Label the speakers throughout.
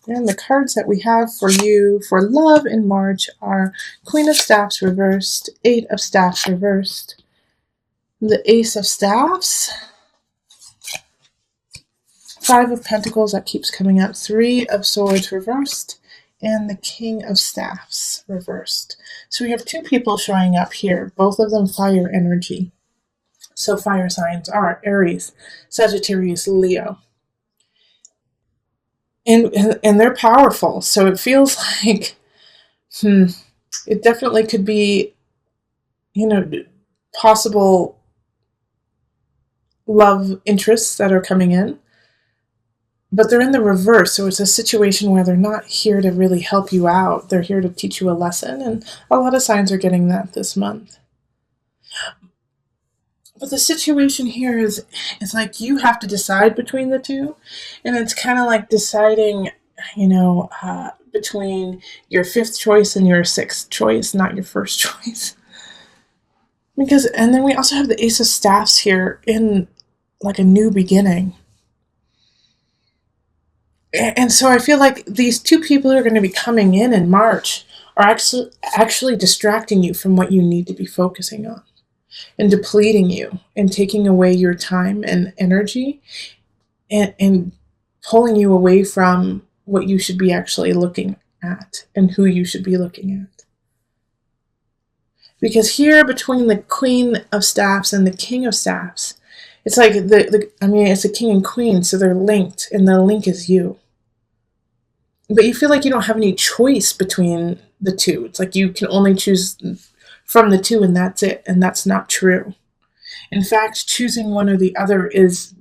Speaker 1: And the cards that we have for you for love in March are Queen of Staffs reversed, Eight of Staffs reversed, the Ace of Staffs, Five of Pentacles that keeps coming up, Three of Swords reversed, and the King of Staffs reversed. So we have two people showing up here, both of them fire energy. So fire signs are Aries, Sagittarius, Leo. And they're powerful. So it feels like it definitely could be, possible love interests that are coming in. But they're in the reverse, so it's a situation where they're not here to really help you out. They're here to teach you a lesson, and a lot of signs are getting that this month. But the situation here is like you have to decide between the two, and it's kind of like deciding, between your fifth choice and your sixth choice, not your first choice. And then we also have the Ace of Staffs here in like a new beginning. And so I feel like these two people who are going to be coming in March are actually distracting you from what you need to be focusing on, and depleting you and taking away your time and energy, and pulling you away from what you should be actually looking at and who you should be looking at. Because here between the Queen of Staffs and the King of Staffs, it's like it's a king and queen, so they're linked, and the link is you. But you feel like you don't have any choice between the two. It's like you can only choose from the two, and that's it. And that's not true. In fact, choosing one or the other is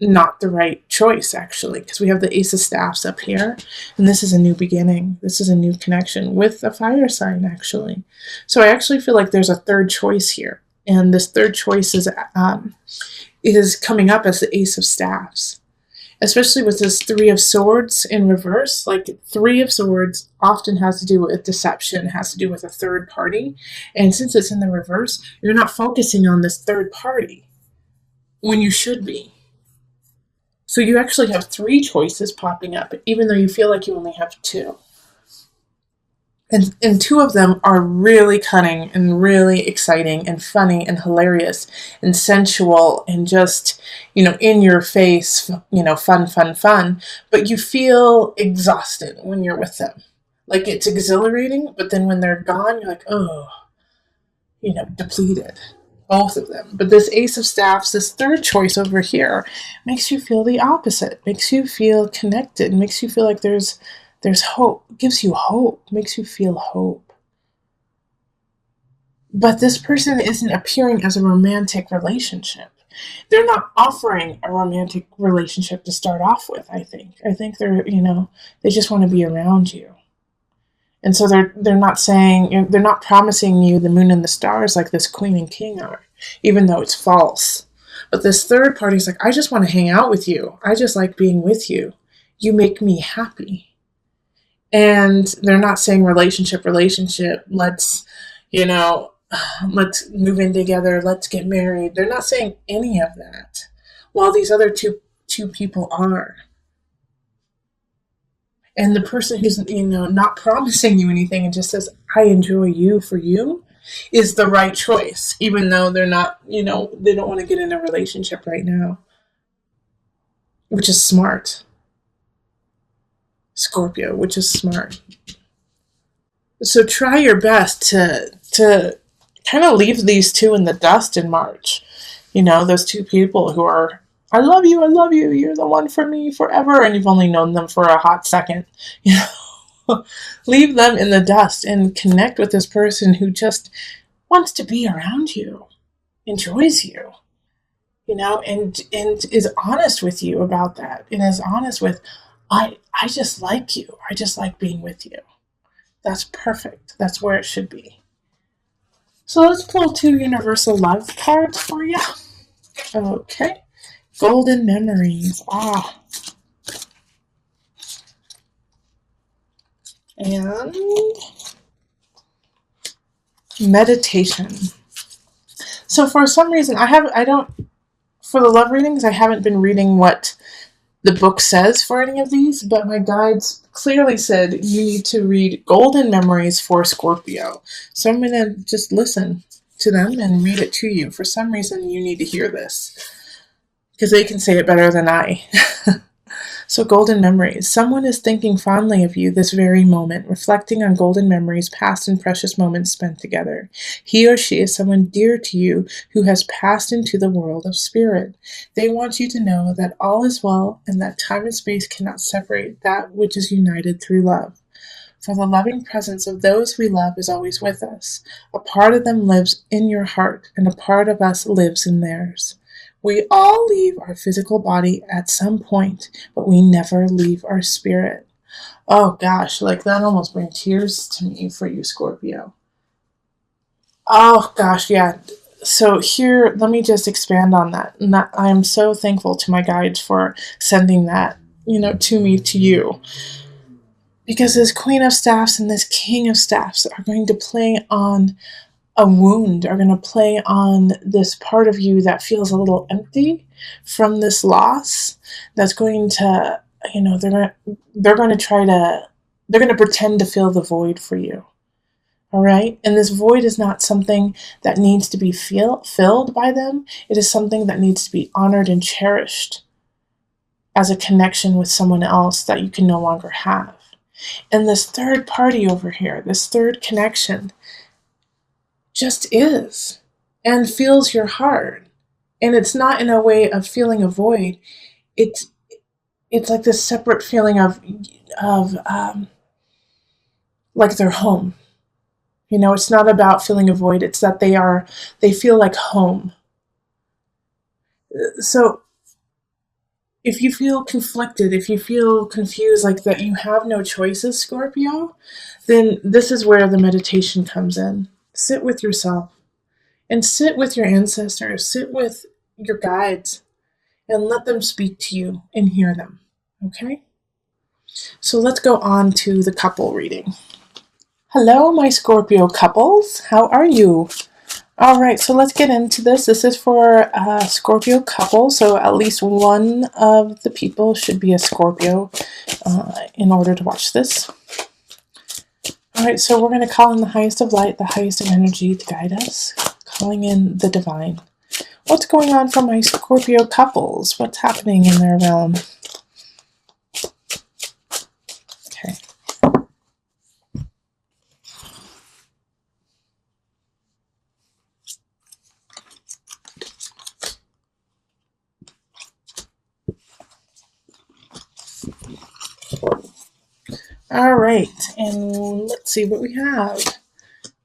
Speaker 1: not the right choice, actually, because we have the Ace of Staffs up here, and this is a new beginning. This is a new connection with a fire sign, actually. So I actually feel like there's a third choice here, and this third choice is coming up as the Ace of Staffs. Especially with this Three of Swords in reverse. Like, Three of Swords often has to do with deception, has to do with a third party. And since it's in the reverse, you're not focusing on this third party when you should be. So you actually have three choices popping up, even though you feel like you only have two. And two of them are really cunning and really exciting and funny and hilarious and sensual and just, in your face, fun. But you feel exhausted when you're with them. Like, it's exhilarating, but then when they're gone, you're like, oh, depleted. Both of them. But this Ace of Staffs, this third choice over here, makes you feel the opposite. Makes you feel connected. Makes you feel like there's hope, gives you hope, makes you feel hope. But this person isn't appearing as a romantic relationship. They're not offering a romantic relationship to start off with, I think. I think they're, they just want to be around you. And so they're not saying, they're not promising you the moon and the stars like this Queen and King are, even though it's false. But this third party is like, I just want to hang out with you. I just like being with you. You make me happy. And they're not saying relationship, let's move in together, let's get married. They're not saying any of that, while these other two people are. And the person who's, not promising you anything and just says, I enjoy you for you, is the right choice, even though they're not, they don't want to get in a relationship right now, which is smart. Scorpio, which is smart. So try your best to kind of leave these two in the dust in March. Those two people who are, I love you, you're the one for me forever, and you've only known them for a hot second. Leave them in the dust and connect with this person who just wants to be around you, enjoys you, and is honest with you about that, and is honest with, I just like you. I just like being with you. That's perfect. That's where it should be. So let's pull two universal love cards for you. Okay. Golden memories. And meditation. So for some reason, for the love readings, I haven't been reading what the book says for any of these, but my guides clearly said you need to read Golden Memories for Scorpio. So I'm going to just listen to them and read it to you. For some reason, you need to hear this because they can say it better than I. So, golden memories. Someone is thinking fondly of you this very moment, reflecting on golden memories, past and precious moments spent together. He or she is someone dear to you who has passed into the world of spirit. They want you to know that all is well and that time and space cannot separate that which is united through love. For the loving presence of those we love is always with us. A part of them lives in your heart, and a part of us lives in theirs. We all leave our physical body at some point, but we never leave our spirit. Oh gosh, like that almost brings tears to me for you, Scorpio. Oh gosh, yeah. So here, let me just expand on that. And that I am so thankful to my guides for sending that, to me, to you. Because this Queen of Staffs and this King of Staffs are going to play on a wound, are going to play on this part of you that feels a little empty from this loss. That's going to, they're going to try to, they're going to pretend to fill the void for you. All right. And this void is not something that needs to be filled by them. It is something that needs to be honored and cherished as a connection with someone else that you can no longer have. And this third party over here, this third connection, just is and feels your heart. And it's not in a way of feeling a void. It's like this separate feeling of like they're home. It's not about feeling a void. It's that they feel like home. So if you feel conflicted, if you feel confused, like that you have no choices, Scorpio, then this is where the meditation comes in. Sit with yourself and sit with your ancestors, sit with your guides, and let them speak to you and hear them. Okay? So let's go on to the couple reading. Hello, my Scorpio couples. How are you? All right, so let's get into this. This is for a Scorpio couple, so at least one of the people should be a Scorpio in order to watch this. All right, so we're going to call in the highest of light, the highest of energy to guide us, calling in the divine. What's going on for my Scorpio couples? What's happening in their realm? Okay. All right, and let's see what we have.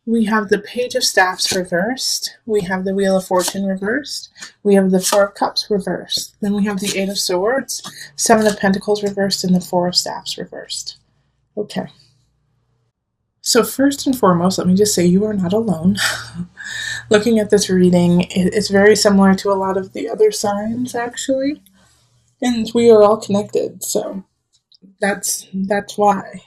Speaker 1: We have the Page of Staffs reversed. We have the Wheel of Fortune reversed. We have the Four of Cups reversed. Then we have the Eight of Swords, Seven of Pentacles reversed, and the Four of Staffs reversed. Okay. So first and foremost, let me just say you are not alone. Looking at this reading, it's very similar to a lot of the other signs, actually. And we are all connected, so that's why.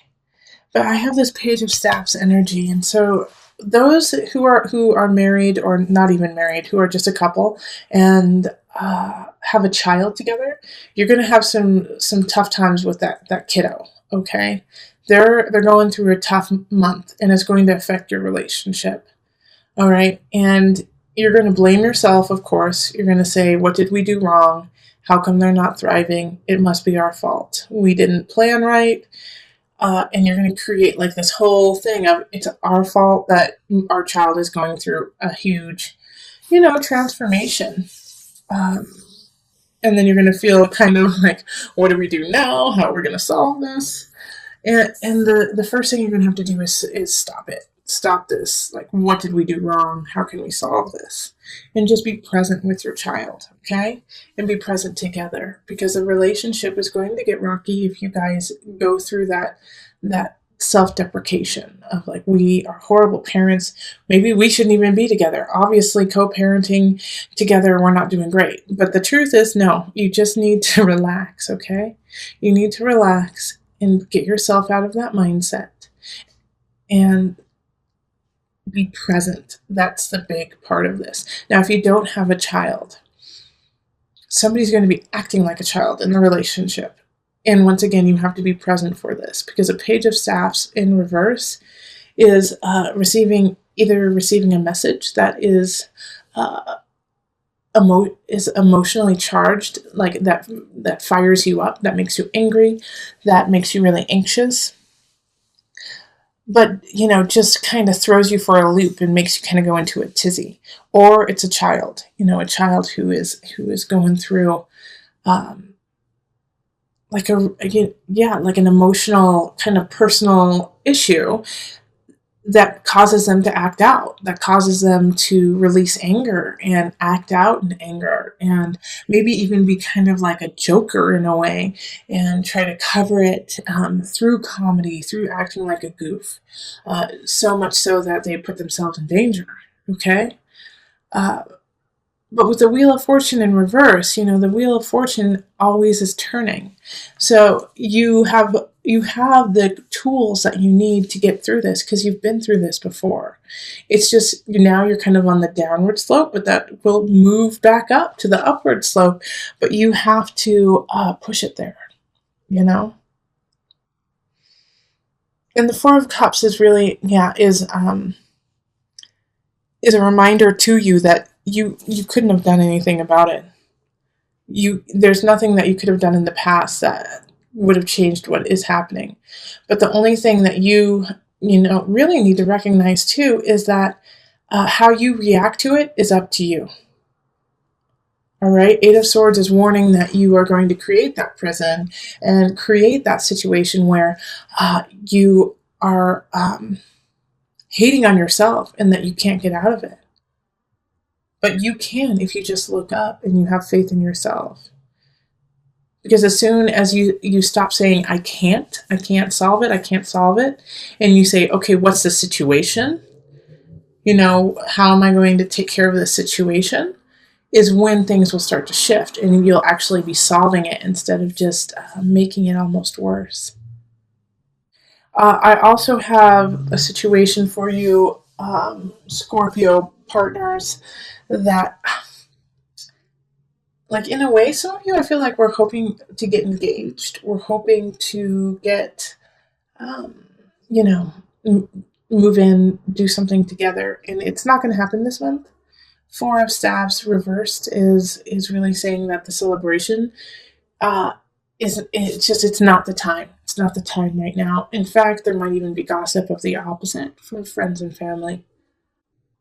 Speaker 1: But I have this Page of Staffs energy, and so those who are married or not even married, who are just a couple and have a child together, you're going to have some tough times with that kiddo. Okay, they're going through a tough month, and it's going to affect your relationship. All right, and you're going to blame yourself. Of course, you're going to say, "What did we do wrong? How come they're not thriving? It must be our fault. We didn't plan right." And you're going to create like this whole thing of it's our fault that our child is going through a huge, transformation. And then you're going to feel kind of like, what do we do now? How are we going to solve this? And the first thing you're going to have to do is stop it. Stop this. Like, what did we do wrong? How can we solve this? And just be present with your child, okay? And be present together, because the relationship is going to get rocky if you guys go through that self-deprecation of like, we are horrible parents. Maybe we shouldn't even be together. Obviously, co-parenting together, we're not doing great. But the truth is, no, you just need to relax, okay? You need to relax and get yourself out of that mindset and be present. That's the big part of this. Now, if you don't have a child, somebody's going to be acting like a child in the relationship. And once again, you have to be present for this, because a Page of Staffs in reverse is either receiving a message that uh, is emotionally charged, like that fires you up, that makes you angry, that makes you really anxious, but just kind of throws you for a loop and makes you kind of go into a tizzy. Or it's a child, a child who is going through like like an emotional kind of personal issue that causes them to act out, that causes them to release anger and act out in anger, and maybe even be kind of like a joker in a way, and try to cover it through comedy, through acting like a goof, so much so that they put themselves in danger. Okay? But with the Wheel of Fortune in reverse, the Wheel of Fortune always is turning. So you have the tools that you need to get through this, because you've been through this before. It's just now you're kind of on the downward slope, but that will move back up to the upward slope. But you have to push it there, And the Four of Cups is really, is a reminder to you that you couldn't have done anything about it. There's nothing that you could have done in the past that would have changed what is happening. But the only thing that you really need to recognize too is that how you react to it is up to you. All right, Eight of Swords is warning that you are going to create that prison and create that situation where you are hating on yourself and that you can't get out of it. But you can if you just look up and you have faith in yourself. Because as soon as you stop saying, I can't solve it, and you say, okay, what's the situation? How am I going to take care of this situation? Is when things will start to shift and you'll actually be solving it instead of just making it almost worse. I also have a situation for you, Scorpio partners, that, like, in a way, some of you, I feel like we're hoping to get engaged. We're hoping to get, you know, move in, do something together, and it's not going to happen this month. Four of Staves reversed is really saying that the celebration it's not the time. It's not the time right now. In fact, there might even be gossip of the opposite from friends and family.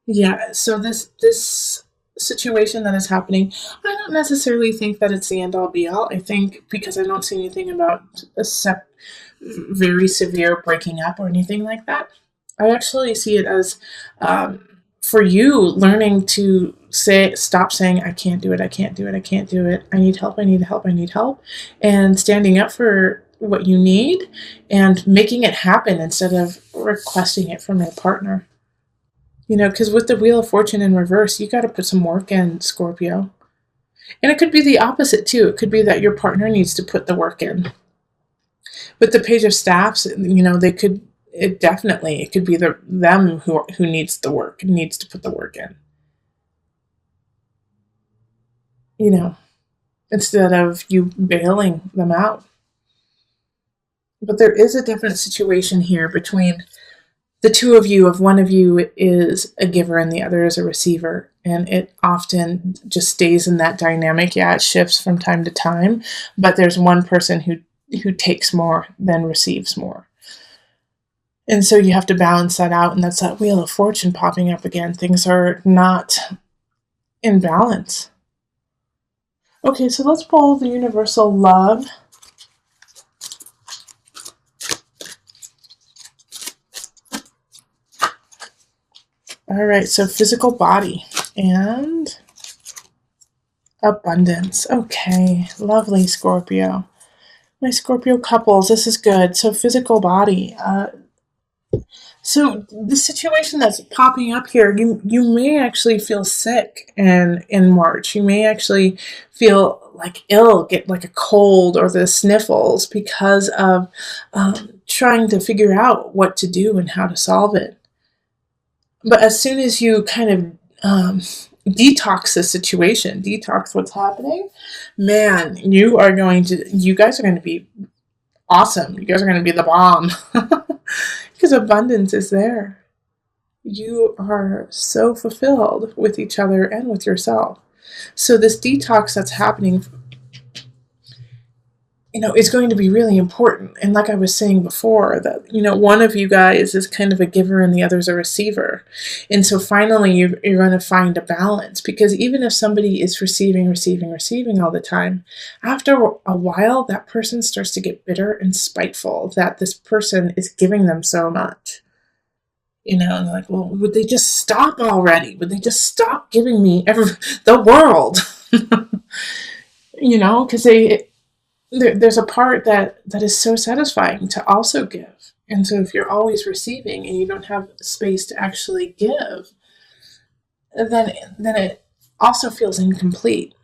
Speaker 1: Yeah, so this situation that is happening, I don't necessarily think that it's the end all be all. I think because I don't see anything about very severe breaking up or anything like that. I actually see it as for you learning to stop saying I can't do it, I can't do it, I can't do it. I need help, I need help, I need help, and standing up for what you need and making it happen instead of requesting it from your partner. Because with the Wheel of Fortune in reverse, you got to put some work in, Scorpio. And it could be the opposite too. It could be that your partner needs to put the work in. With the Page of Staffs, it could be them who needs the work, needs to put the work in. Instead of you bailing them out. But there is a different situation here between the two of you. If one of you is a giver and the other is a receiver, and it often just stays in that dynamic. Yeah, it shifts from time to time, but there's one person who takes more than receives more. And so you have to balance that out, and that's that Wheel of Fortune popping up again. Things are not in balance. Okay, so let's pull the universal love. All right, so physical body and abundance. Okay, lovely, Scorpio. My Scorpio couples, this is good. So physical body. So the situation that's popping up here, you may actually feel sick in March. You may actually feel like ill, get like a cold or the sniffles because of trying to figure out what to do and how to solve it. But as soon as you kind of detox the situation, detox what's happening, man, you guys are going to be awesome. You guys are going to be the bomb. Because abundance is there. You are so fulfilled with each other and with yourself. So this detox that's happening, is going to be really important. And like I was saying before, that, one of you guys is kind of a giver and the other's a receiver. And so finally you're going to find a balance, because even if somebody is receiving all the time, after a while, that person starts to get bitter and spiteful that this person is giving them so much. And they're like, well, would they just stop already? Would they just stop giving me the world? Because there's a part that is so satisfying to also give. And so if you're always receiving and you don't have space to actually give, then it also feels incomplete.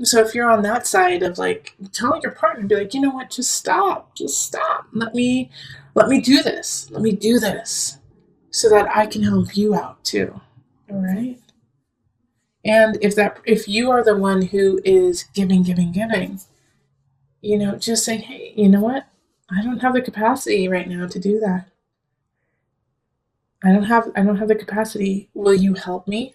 Speaker 1: So if you're on that side of like telling your partner to be like, you know what, just stop. Let me do this. Let me do this so that I can help you out too. All right. And if you are the one who is giving, just saying, hey, you know what? I don't have the capacity right now to do that. I don't have the capacity. Will you help me?